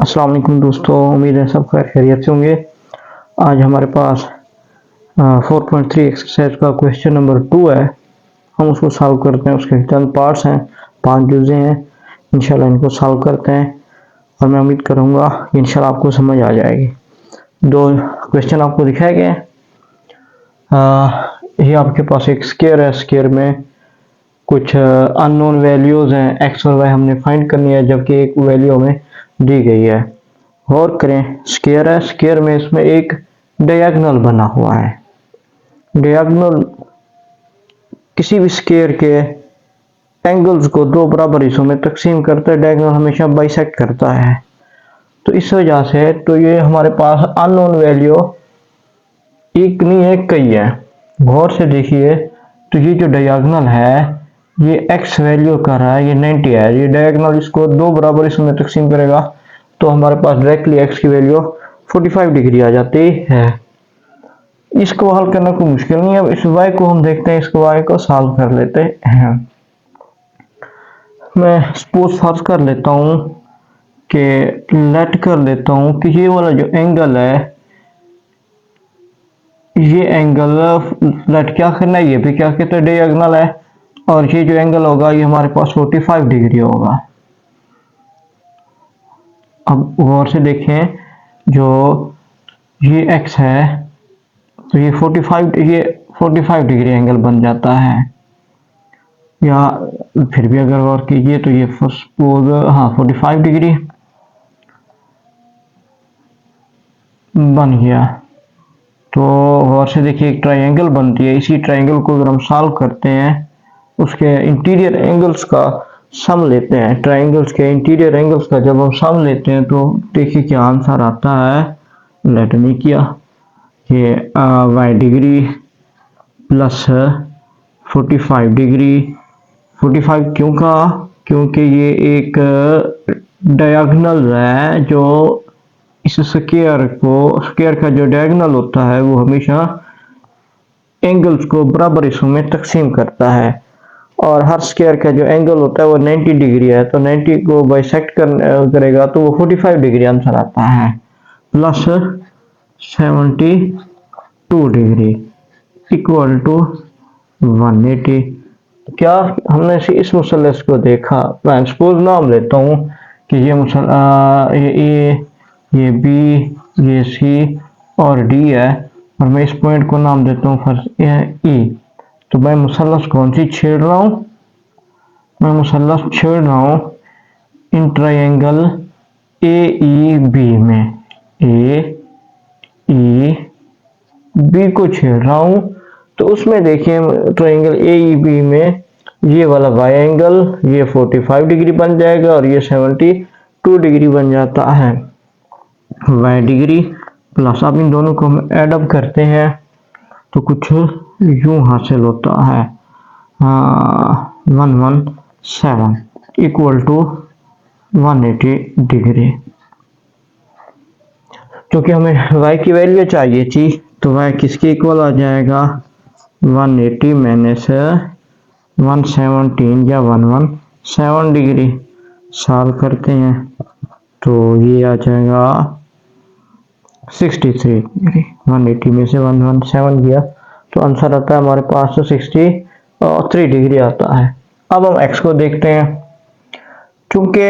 अस्सलाम वालेकुम दोस्तों, उम्मीद है सब खैरियत से होंगे। आज हमारे पास 4.3 एक्सरसाइज का क्वेश्चन नंबर 2 है। हम उसको सॉल्व करते हैं। उसके चंद पार्ट्स हैं, 5 जुज़े हैं। इंशाल्लाह इनको सॉल्व करते हैं और मैं उम्मीद करूँगा कि इंशाल्लाह आपको समझ आ जाएगी। 2 क्वेश्चन आपको दिखाया गया है। ये आपके पास एक स्क्वायर है। स्क्वायर में कुछ अननोन वैल्यूज़ हैं, एक्स और वाई हमने फाइंड करनी है, जबकि एक वैल्यू हमें दी गई है। गौर करें, स्क्वायर है। स्क्वायर में इसमें एक डायगोनल बना हुआ है। डायगोनल किसी भी स्क्वायर के एंगल्स को 2 बराबर हिस्सों में तकसीम करता है। डायगोनल हमेशा बाइसेक्ट करता है। तो इस वजह से तो ये हमारे पास अननोन वैल्यू एक नहीं है, कई है। गौर से देखिए, तो ये जो डायगोनल है ये एक्स वैल्यू कर रहा है, ये 90 है। ये डायगोनल इसको 2 बराबर हिस्सों में तकसीम करेगा तो हमारे पास डायरेक्टली एक्स की वैल्यू 45 डिग्री आ जाती है। इसको हल करना कोई मुश्किल नहीं है। इस y को हम देखते हैं, इसको y को सॉल्व कर लेते हैं। मैं सपोज फर्ज कर लेता हूँ कि लेट कर लेता हूँ कि ये वाला जो एंगल है, ये एंगल लेट क्या करना है, ये भी क्या कहते हैं, डायगोनल है। और ये जो एंगल होगा ये हमारे पास 45 डिग्री होगा। अब गौर से देखें, जो ये x है तो ये 45 डिग्री एंगल बन जाता है। या फिर भी अगर गौर कीजिए तो ये सपोज 45 डिग्री बन गया। तो गौर से देखिए, एक ट्रायंगल बनती है। इसी ट्रायंगल को अगर हम सॉल्व करते हैं, उसके इंटीरियर एंगल्स का सम लेते हैं। ट्रायंगल्स के इंटीरियर एंगल्स का जब हम सम लेते हैं तो देखिए क्या आंसर आता है। लेट नहीं किया, ये y डिग्री प्लस 45 डिग्री। 45 क्यों कहा? क्योंकि ये एक डायगोनल है। जो इस स्क्वायर का जो डायगोनल होता है वो हमेशा एंगल्स को बराबर हिस्सों में तकसीम करता है। और हर स्क्वायर का जो एंगल होता है वो 90 डिग्री है। तो 90 को बाइसेक्ट करेगा तो वो 45 डिग्री आंसर आता है, प्लस 72 डिग्री इक्वल टू 180। क्या हमने इस मुसल्लस को देखा? मैं सपोज नाम लेता हूँ कि ये बी, ये सी और डी है, और मैं इस पॉइंट को नाम देता हूँ फर्स्ट ई। तो मैं मुसल्लस कौन सी छेड़ रहा हूँ? मैं मुसल्लस छेड़ रहा हूँ in triangle A E B में। ए ई बी को छेड़ रहा हूँ। तो उसमें देखिए ट्रायंगल ए ई बी में ये वाला वाई एंगल ये 45 डिग्री बन जाएगा और ये 72 डिग्री बन जाता है। वाई डिग्री प्लस, अब इन दोनों को हम ऐड अप करते हैं तो कुछ यूं हासिल होता है 117 इक्वल टू 180 डिग्री। क्योंकि हमें y की वैल्यू चाहिए थी तो y किसके इक्वल आ जाएगा? 180 माइनस 117 या 117 डिग्री। सॉल्व करते हैं तो ये आ जाएगा 63 डिग्री। 180 में से 117 गया तो आंसर आता है हमारे पास 63 डिग्री आता है। अब हम x को देखते हैं। क्योंकि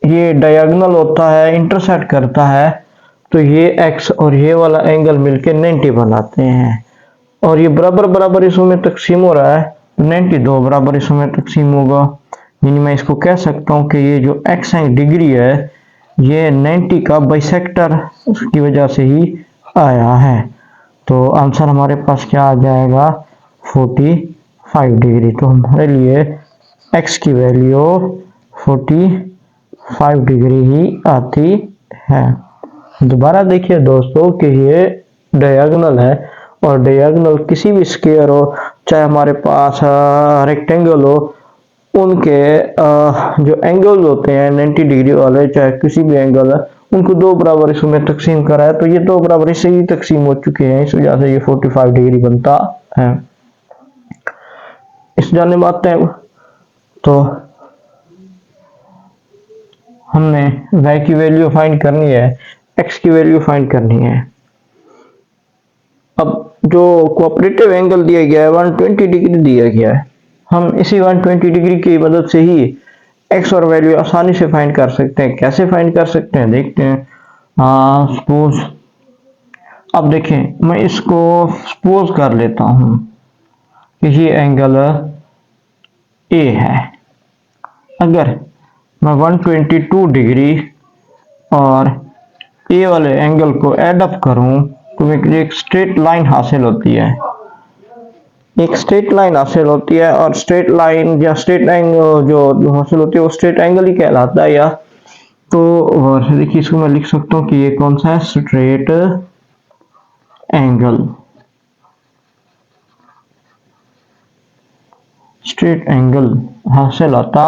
ये डायगोनल होता है, इंटरसेक्ट करता है, तो ये x और ये वाला एंगल मिलके 90 बनाते हैं। और ये बराबर बराबर हिस्सों में तकसीम हो रहा है, 90 2 बराबर हिस्सों में तकसीम होगा। यानी मैं इसको कह सकता हूँ कि ये जो x डिग्री है ये 90 का बाइसेक्टर की वजह से ही आया है। तो आंसर हमारे पास क्या आ जाएगा? 45 डिग्री। तो हमारे लिए x की वैल्यू 45 डिग्री ही आती है। दोबारा देखिए दोस्तों कि ये डायगोनल है, और डायगोनल किसी भी स्क्वायर हो, चाहे हमारे पास रेक्टेंगल हो, उनके जो एंगल होते हैं 90 डिग्री वाले, चाहे किसी भी एंगल है, उनको 2 बराबर हिस्सों में तकसीम करा है। तो ये 2 बराबर हिस्से ही तकसीम हो चुके हैं, इस वजह से ये 45 डिग्री बनता है। इस जाने बात है तो हमने y की वैल्यू फाइंड करनी है, x की वैल्यू फाइंड करनी है। अब जो कोऑपरेटिव एंगल दिया गया है 120 डिग्री दिया गया है, हम इसी 120 डिग्री की मदद से ही x और वैल्यू आसानी से फाइंड कर सकते हैं। कैसे फाइंड कर सकते हैं देखते हैं। सपोज अब देखें, मैं इसको सपोज कर लेता हूं कि ये एंगल a है। अगर मैं 122 डिग्री और a वाले एंगल को एड अप करूं तो एक स्ट्रेट लाइन हासिल होती है। एक स्ट्रेट लाइन हासिल होती है और स्ट्रेट लाइन या स्ट्रेट एंगल जो हासिल होती है वो स्ट्रेट एंगल ही कहलाता है। या तो और देखिए इसको मैं लिख सकता हूँ कि ये कौन सा है, स्ट्रेट एंगल। स्ट्रेट एंगल हासिल होता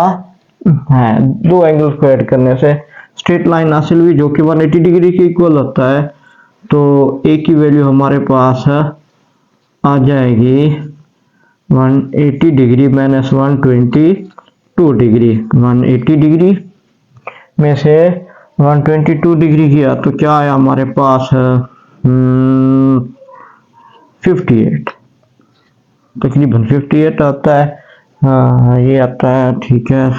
है दो एंगल्स को ऐड करने से। स्ट्रेट लाइन हासिल हुई जो कि 180 डिग्री के इक्वल होता है। तो a की वैल्यू हमारे पास आ जाएगी 180 डिग्री माइनस 122 डिग्री। 180 डिग्री में से 122 डिग्री किया तो क्या आया हमारे पास 58, तकरीबन 58 आता है। हाँ ये आता है, ठीक है।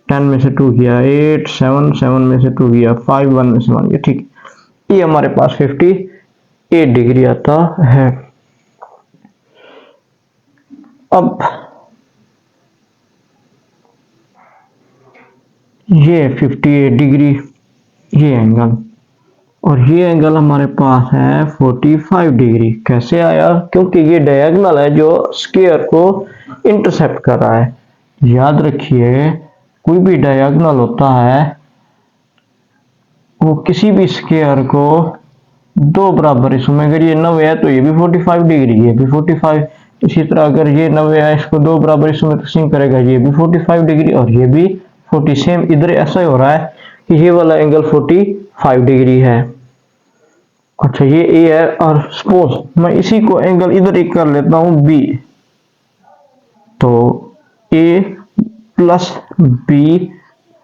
10 में से 2 किया 8, 7 7 में से 2 किया 5, 1 में से 1 किया, ठीक। ये हमारे पास 58 डिग्री आता है। अब ये 58 डिग्री ये एंगल और ये एंगल हमारे पास है 45 डिग्री। कैसे आया? क्योंकि ये डायगोनल है जो स्क्वायर को इंटरसेप्ट कर रहा है। याद रखिए कोई भी डायगोनल होता है वो किसी भी स्क्वायर को दो बराबर हिस्सों में, अगर ये 90 है तो ये भी 45 डिग्री, ये भी 45। इसी तरह अगर ये 90 है इसको दो बराबर हिस्सों में तकसीम करेगा, ये भी 45 डिग्री और ये भी 40। सेम इधर ऐसा ही हो रहा है कि ये वाला एंगल 45 डिग्री है। अच्छा ये ए है और सपोज मैं इसी को एंगल इधर एक कर लेता हूं बी, तो ए प्लस बी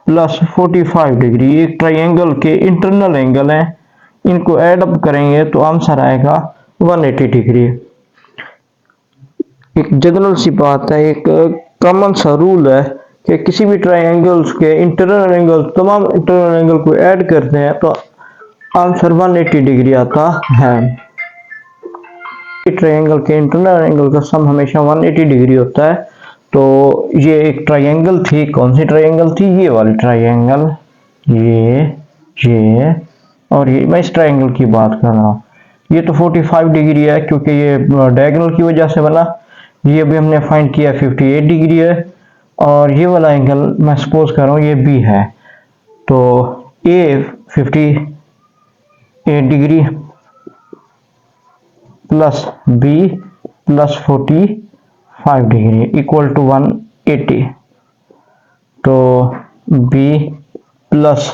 प्लस 45 डिग्री एक ट्राइंगल के इंटरनल एंगल है। इनको ऐड अप करेंगे तो आंसर आएगा 180 डिग्री। एक जनरल सी बात है, एक कॉमन सा रूल है कि किसी भी ट्राइंगल्स के इंटरनल एंगल, तमाम इंटरनल एंगल को ऐड करते हैं तो आंसर 180 डिग्री आता है। ट्राइंगल के इंटरनल एंगल का सम हमेशा 180 डिग्री होता है। तो ये एक ट्राइंगल थी, कौन सी ट्राइंगल थी? ये वाली ट्राइंगल, ये और ये, मैं इस ट्राइंगल की बात कर रहा हूँ। ये तो 45 डिग्री है क्योंकि ये डायगोनल की वजह से बना। ये भी हमने फाइंड किया 58 डिग्री है और ये वाला एंगल मैं सपोज कर रहा हूँ ये बी है, तो A 58 degree plus B plus 45 degree equal to 180। तो B plus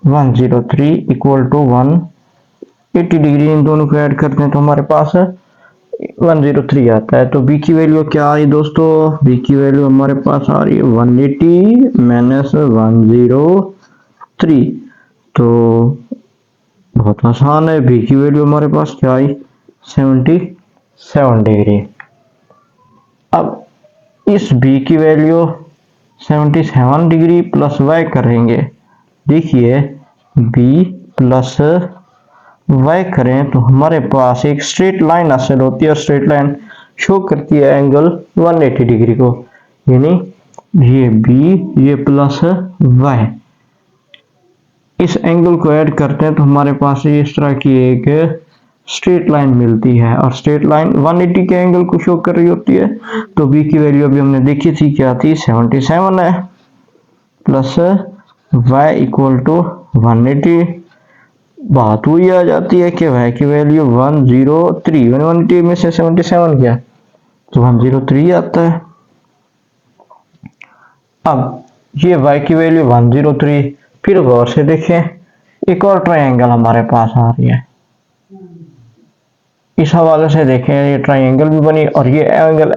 103 equal to 180 degree. इन दोनों को ऐड करते हैं तो हमारे पास 103 आता है। तो बी की वैल्यू क्या आई दोस्तों? बी की वैल्यू हमारे पास आ रही है 180 माइनस 103। तो बहुत आसान है, बी की वैल्यू हमारे पास क्या आई 77 डिग्री। अब इस बी की वैल्यू 77 डिग्री प्लस वाई करेंगे। देखिए बी प्लस वाई करें तो हमारे पास एक स्ट्रेट लाइन हासिल होती है और स्ट्रेट लाइन शो करती है एंगल 180 डिग्री को, यानी ये बी ये प्लस वाई। इस एंगल को ऐड करते हैं तो हमारे पास इस तरह की एक स्ट्रेट लाइन मिलती है और स्ट्रेट लाइन 180 के एंगल को शो कर रही होती है। तो बी की वैल्यू अभी हमने देखी थी क्या थी, 77 है प्लस y इक्वल टू 180। बात वही आ जाती है कि y की वैल्यू 103, 180 में से 77 गया तो 103 आता है। अब ये y की वैल्यू 103, फिर गौर से देखें एक और ट्राइंगल हमारे पास आ रही है। इस हवाले से देखें ये ट्राइंगल भी बनी और ये एंगल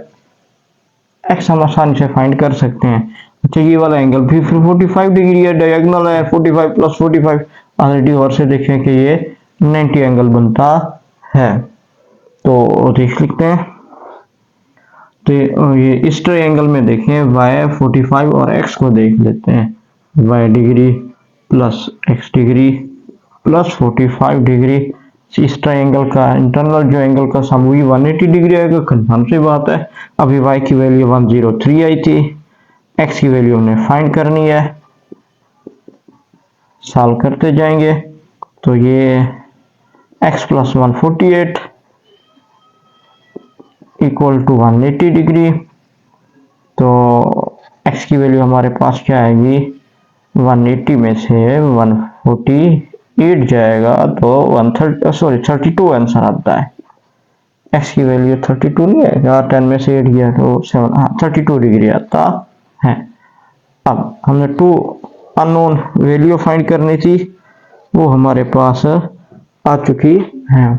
एक्स हम आसानी से फाइंड कर सकते हैं। अच्छा ये वाला एंगल भी 45 डिग्री है, डायगोनल है 45 प्लस 45 ऑलरेडी, और से देखें कि ये 90 एंगल बनता है। तो देख लिखते हैं। तो ये इस ट्रायंगल में देखें y 45 और x को देख लेते हैं, y degree plus x degree plus 45 degree. इस ट्रायंगल का इंटरनल जो एंगल का सम हुई 180 डिग्री आएगा, कंफर्म सी बात है। अभी y की वैल्यू 103 आई थी, x की वैल्यू हमने फाइंड करनी है, सॉल्व करते जाएंगे। तो ये x plus 148 equal to 180 degree. तो x की वैल्यू हमारे पास क्या आएगी, 180 में से 148 जाएगा तो 32 आंसर आता है। x की वैल्यू 32 नहीं है, 10 में से 8 गया तो 7, हाँ 32 डिग्री आता है। अब हमने 2 अननोन वैल्यू फाइंड करनी थी, वो हमारे पास आ चुकी है।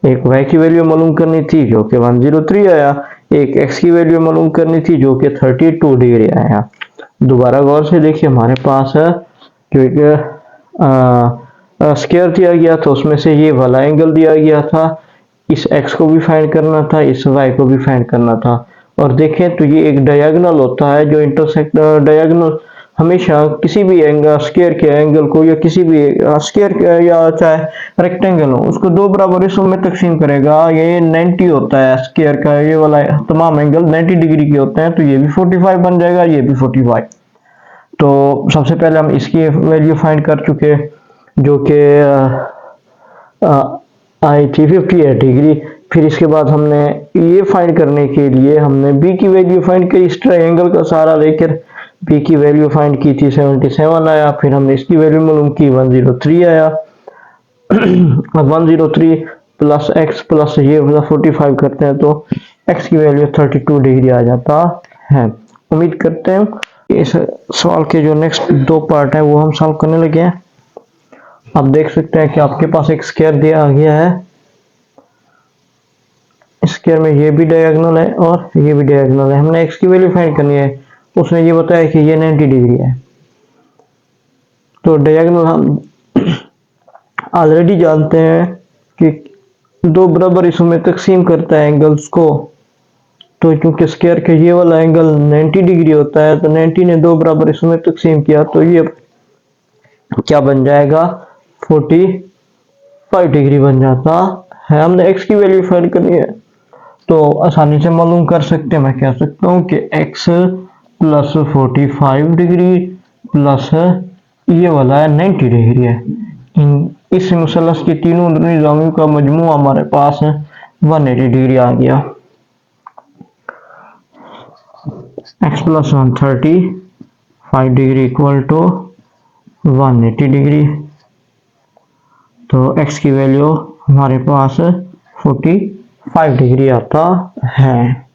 एक y की वैल्यू मालूम करनी थी जो कि 103 आया, एक x की वैल्यू मालूम करनी थी जो कि 32 डिग्री आया। दोबारा गौर से देखिए, हमारे पास जो एक स्क्वायर दिया गया था उसमें से ये वाला एंगल दिया गया था, इस x को भी फाइंड करना था, इस y को भी फाइंड करना था। और देखें तो ये एक डायगोनल होता है जो इंटरसेक्ट डायगोनल हमेशा किसी भी एंगल स्क्वायर के एंगल को, या किसी भी स्क्वायर या चाहे रेक्टेंगल हो, उसको दो बराबर हिस्सों में तकसीम करेगा। ये 90 होता है स्क्वायर का, ये वाला तमाम एंगल 90 डिग्री के होते हैं, तो ये भी 45 बन जाएगा, ये भी 45। तो सबसे पहले हम इसकी वैल्यू फाइंड कर चुके जो कि आई थी 58 डिग्री। फिर इसके बाद हमने ये फाइंड करने के लिए हमने बी की वैल्यू फाइंड की, इस ट्रायंगल का सहारा लेकर बी की वैल्यू फाइंड की थी, 77 आया। फिर हमने इसकी वैल्यू मालूम की, 103 आया। अब 103 प्लस एक्स प्लस ये 45 करते हैं तो एक्स की वैल्यू 32 डिग्री आ जाता है। उम्मीद करते हैं इस सवाल के जो नेक्स्ट 2 पार्ट है वो हम सॉल्व करने लगे हैं। आप देख सकते हैं कि आपके पास एक स्क्वायर दिया गया है, स्क्वायर में ये भी डायगोनल है और ये भी डायगोनल है। हमने एक्स की वैल्यू फाइंड करनी है, उसने ये बताया कि ये 90 डिग्री है। तो डायगोनल हम ऑलरेडी जानते हैं कि दो बराबर हिस्सों में तकसीम करता है एंगल्स को। तो क्योंकि स्क्वायर का ये वाला एंगल 90 डिग्री होता है, तो 90 ने दो बराबर हिस्सों में तकसीम किया, तो ये क्या बन जाएगा, 45 डिग्री बन जाता है। हमने x की वैल्यू फाइंड करनी है, तो आसानी से मालूम कर सकते हैं। मैं कह सकता हूँ कि x प्लस 45 डिग्री प्लस ये वाला है 90 डिग्री है। इस मुसल्लस के तीनों निज़ामियों का मजमू हमारे पास 180 डिग्री आ गया। x plus 135 degree equal to 180 degree. तो x की वैल्यू हमारे पास 45 डिग्री आता है।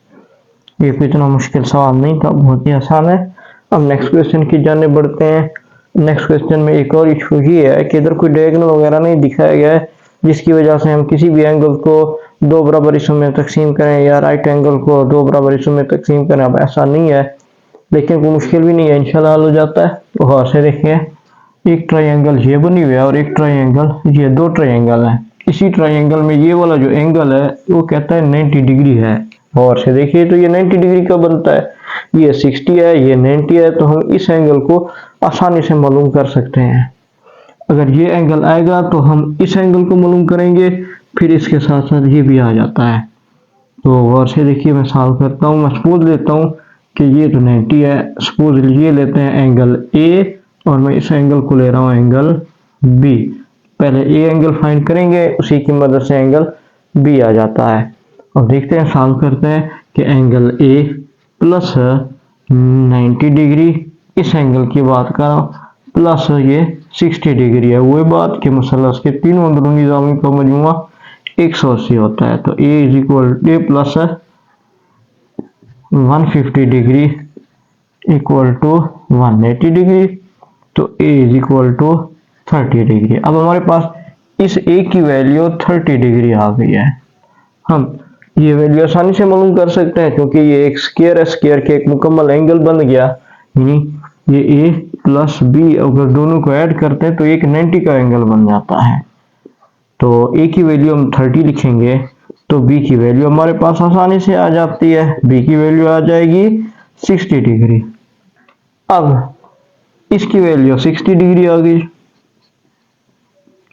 ये कोई इतना मुश्किल सवाल नहीं था, बहुत ही आसान है। अब नेक्स्ट क्वेश्चन की जाने बढ़ते हैं। नेक्स्ट क्वेश्चन में एक और इशू ये है कि इधर कोई डायगोनल वगैरह नहीं दिखाया गया है, जिसकी वजह से हम किसी भी एंगल को दो बराबर हिस्सों में तकसीम करें या राइट एंगल को दो बराबर हिस्सों में तकसीम करें। अब ऐसा नहीं है, लेकिन कोई मुश्किल भी नहीं है, इंशाल्लाह हल हो जाता है। गौर से देखिए, एक ट्रायंगल ये बनी हुई है और एक ट्रायंगल, ये दो ट्रायंगल है। इसी ट्रायंगल में ये वाला जो एंगल है वो कहता है 90 डिग्री है। और से देखिए तो ये 90 डिग्री का बनता है, ये 60 है, ये 90 है। तो हम इस एंगल को आसानी से मालूम कर सकते हैं। अगर ये एंगल आएगा तो हम इस एंगल को मालूम करेंगे, फिर इसके साथ साथ ये भी आ जाता है। तो गौर से देखिए, मैं सॉल्व करता हूँ। मैं सपोज लेता हूँ कि ये तो 90 है, सपोज ये लेते हैं एंगल A और मैं इस एंगल को ले रहा हूँ एंगल B। पहले A एंगल फाइंड करेंगे, उसी की मदद से एंगल B आ जाता है। अब देखते हैं, सॉल्व करते हैं कि एंगल A प्लस 90 डिग्री, इस एंगल की बात कर रहा हूँ, प्लस ये 60 डिग्री है। वही बात कि मुसल्लस के तीनों अंदरूनी निज़ामी का मजमुआ 180 होता है। तो A plus 150 degree equal to 180 degree, तो A is equal to 30 degree. अब हमारे पास इस A की वैल्यू 30 डिग्री आ गई है। हम ये वैल्यू आसानी से मालूम कर सकते हैं क्योंकि ये एक स्क्वायर है, स्क्वायर के एक मुकम्मल एंगल बन गया, यानी ये ए प्लस बी अगर दोनों को ऐड करते हैं तो एक 90 का एंगल बन जाता है। तो ए की वैल्यू हम 30 लिखेंगे तो बी की वैल्यू हमारे पास आसानी से आ जाती है, बी की वैल्यू आ जाएगी 60 डिग्री। अब इसकी वैल्यू 60 डिग्री आ गई,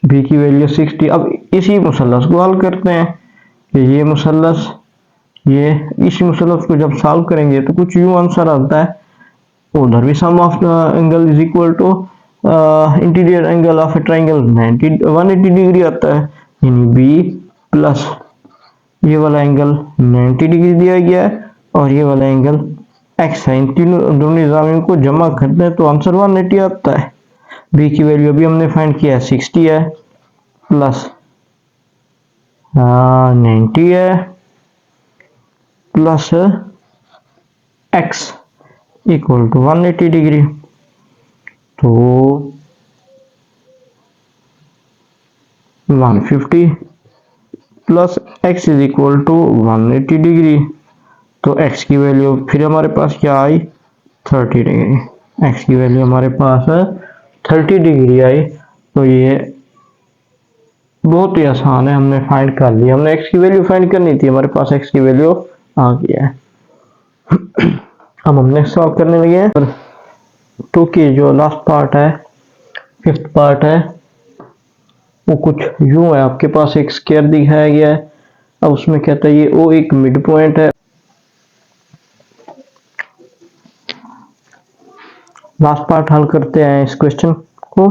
बी की वैल्यू 60। अब इसी मुसल्लस को हल करते हैं कि ये मुसल्लस, ये इस मुसल्लस को जब सॉल्व करेंगे तो कुछ यूं आंसर आता है, उधर भी sum of the angle is equal to interior angle of a triangle 180 degree आता है, यानी बी प्लस ये वाला एंगल 90 डिग्री दिया गया है और ये वाला एंगल एक्स है। इन दोनों निज़ामियों को जमा करते हैं तो आंसर 180 आता है। बी की वैल्यू अभी हमने फाइंड किया है 60 है, प्लस 90 है, plus x equal to 180 degree. तो 150 plus x is equal to 180 degree. तो एक्स की वैल्यू फिर हमारे पास क्या आई, 30 डिग्री। एक्स की वैल्यू हमारे पास 30 डिग्री आई। तो ये बहुत ही आसान है, हमने फाइंड कर लिया। हमने एक्स की वैल्यू फाइंड करनी थी, हमारे पास एक्स की वैल्यू आ गया है। अब हम नेक्स्ट सॉल्व करने लगे हैं। तो कि जो लास्ट पार्ट है, फिफ्थ पार्ट है, वो कुछ यूं है। आपके पास एक स्क्वायर दिखाया गया है, अब उसमें कहता है ये ओ एक मिड पॉइंट है। लास्ट पार्ट हल करते हैं इस क्वेश्चन को।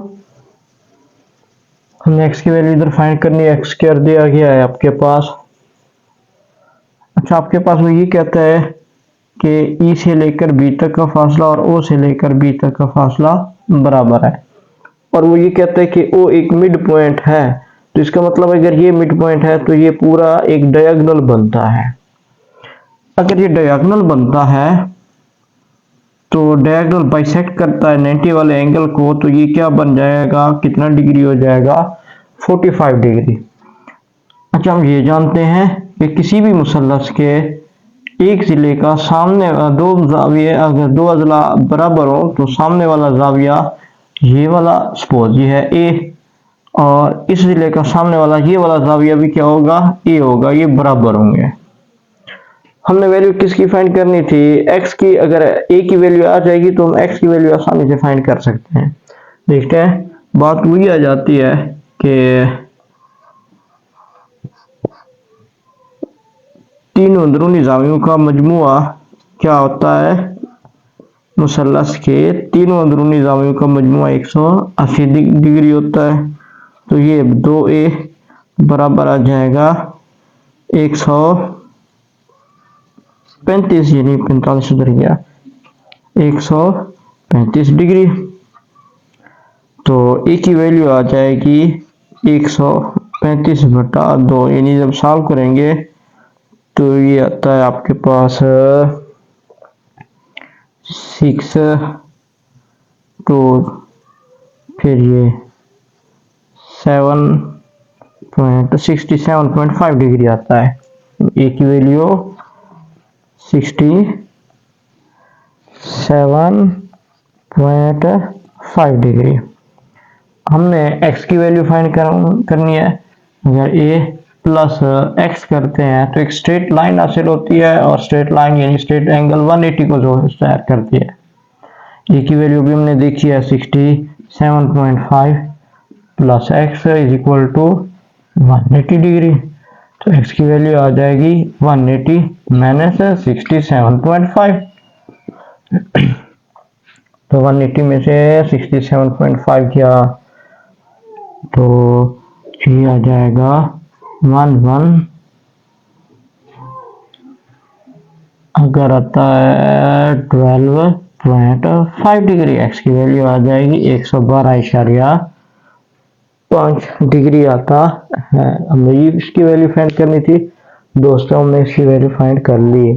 हमने एक्स की वैल्यू इधर फाइंड करनी है, एक्स स्क्वायर दिया गया है आपके पास। अच्छा, आपके पास वो ये कहता है कि ई से लेकर बी तक का फासला और ओ से लेकर बी तक का फासला बराबर है, और वो ये कहता है कि ओ एक मिड पॉइंट है। तो इसका मतलब अगर ये मिड पॉइंट है तो ये पूरा एक डायगोनल बनता है। अगर ये डायगोनल बनता है तो डायगोनल बाइसेक्ट करता है 90 वाले एंगल को, तो ये क्या बन जाएगा, कितना डिग्री हो जाएगा, 45 डिग्री। अच्छा, हम ये जानते हैं कि किसी भी मुसल्लस के एक जिले का सामने दो जाविये, अगर दो अजला बराबर हो तो सामने वाला जाविया ये वाला, सपोज ये है ए, और इस जिले का सामने वाला ये वाला जाविया भी क्या होगा, ए होगा, ये बराबर होंगे। हमने वैल्यू किसकी फाइंड करनी थी, एक्स की। अगर ए की वैल्यू आ जाएगी तो हम एक्स की वैल्यू आसानी से फाइंड कर सकते हैं। देखते हैं, बात वही आ जाती है कि तीनों अंदरूनी जावियों का मजमुआ क्या होता है, मुसल्लस के तीनों अंदरूनी जावियों का मजमुआ 180 डिग्री होता है। तो ये 2a बराबर आ जाएगा 135, यानी 45 उधर गया, 135 डिग्री। तो ए की वैल्यू आ जाएगी 135 बटा 2, यानी जब सॉल्व करेंगे तो ये आता है आपके पास 6 टू फिर ये 67.5 डिग्री आता है। ए की वैल्यू 67.5 डिग्री। हमने एक्स की वैल्यू फाइंड करनी है। अगर ए प्लस एक्स करते हैं तो एक स्ट्रेट लाइन हासिल होती है, और स्ट्रेट लाइन यानी स्ट्रेट एंगल 180 को जो तैयार करती है। ए की वैल्यू भी हमने देखी है 67.5 plus x is equal to 180 degree. तो एक्स की वैल्यू आ जाएगी 180 माइनस 67.5। तो 180 में से 67.5 किया तो ये आ जाएगा 11, अगर आता है 12.5 डिग्री। एक्स की वैल्यू आ जाएगी 112.5 डिग्री आता है। हमने इसकी वैल्यू फाइंड करनी थी दोस्तों, हमने इसकी वैल्यू फाइंड कर ली।